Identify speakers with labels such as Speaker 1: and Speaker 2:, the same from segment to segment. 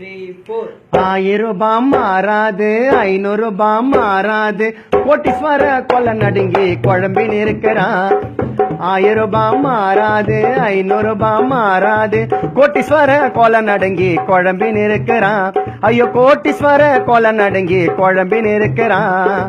Speaker 1: 3, 4.
Speaker 2: 1000 ரூபாய் மாறாது 500 ரூபாய் மாறாது கோட்டீஸ்வர கொலை நடுங்கி குழம்பின் இருக்கிறான் 1000 ரூபாய் மாறாது 500 ரூபாய் மாறாது கோட்டீஸ்வர கொலை நடுங்கி குழம்பின் இருக்கிறான் ஐயோ கோட்டீஸ்வர கொலை நடுங்கி குழம்பின் இருக்கிறான்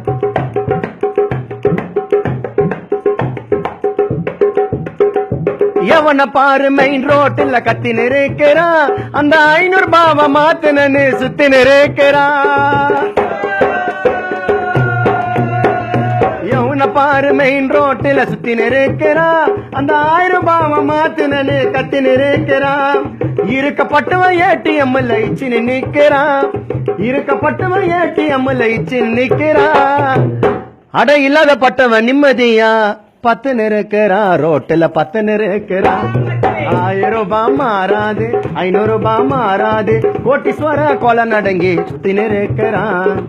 Speaker 2: எவன பாரு மெயின் ரோட்டில் கத்தி நிற்கிறான் அந்த 500 ரூபாவை மாத்தினு சுத்தி நிற்கிறான் எவன பாரு மெயின் ரோட்டில் சுத்தி நிற்கிறான் அந்த 1000 ரூபாவை மாத்தினு கத்தி நிற்கிறான் இருக்கப்பட்டவன் ஏடிஎம்ல இச்சு நிக்கிறான் இருக்கப்பட்டவன் ஏடிஎம்ல இச்சு நிக்கிறான் அட இல்லாத பட்டவன் நிம்மதியா 10 நிற்கிறான் ரோட்டில் 10 நிற்கிறான் 1000 ரூபாய் மாறாது 500 ரூபாய் மாறாது கோட்டீஸ்வர கொலை நடுங்கி சுத்தி நிற்கிறான்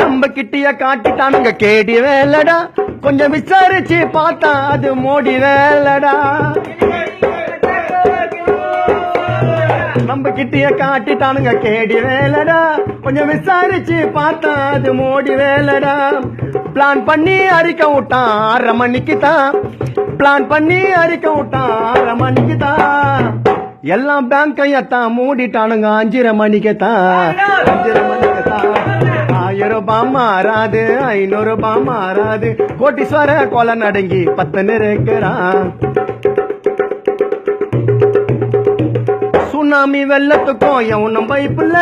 Speaker 2: நம்ம கிட்டிய காட்டிட்டானுங்க கேடி வேலடா கொஞ்சம் விசாரிச்சு பார்த்தா அது மோடி வேலடா நம்ம கிட்டிய காட்டிட்டானுங்க கேடி வேலடா கொஞ்சம் விசாரிச்சு பார்த்தா அது மோடி வேலடா பிளான் பண்ணி அறிக்க விட்டான் 6:30 மணிக்கு தான் பிளான் பண்ணி அறிக்க விட்டான் 6:30 மணிக்கு தான் எல்லாம் பேங்கையத்தான் மூடிட்டானுங்க 5:30 மணிக்கு தான் 5:30 மணிக்கு தான் 1000 ரூபாய் மாறாது 500 ரூபாய் மாறாது கோட்டீஸ்வர கொலை நடுங்கி 10 நிற்கிறான் சுனாமி வெள்ளத்துக்கும் எவனும் பைப்புல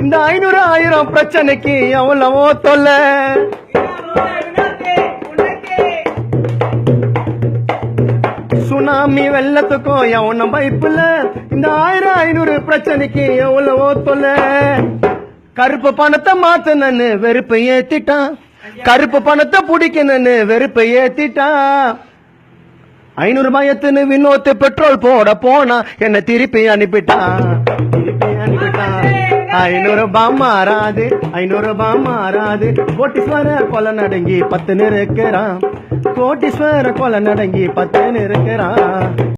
Speaker 2: இந்த 500,000 பிரச்சனைக்கு எவ்வளவோ தொல்ல சுனாமி வெள்ளத்துக்கும் எவனும் பைப்புல இந்த 1000-500 பிரச்சனைக்கு எவ்வளவோ தொல்ல கருப்பு பணத்தை மாத்தனு வெறுப்பை ஏத்திட்டான் கருப்பு பணத்தை பிடிக்கணும்னு வெறுப்பை ஏத்திட்டான் 500 ரூபாயத்துன்னு வினோத்து பெட்ரோல் போட போனா என்ன திருப்பி அனுப்பிட்டான் 500 ரூபாய் மாறாது 500 ரூபாய் மாறாது கோட்டீஸ்வர கொலை நடுங்கி 10 நிற்கிறான் கோட்டீஸ்வர கொலை நடுங்கி 10 நிற்கிறான்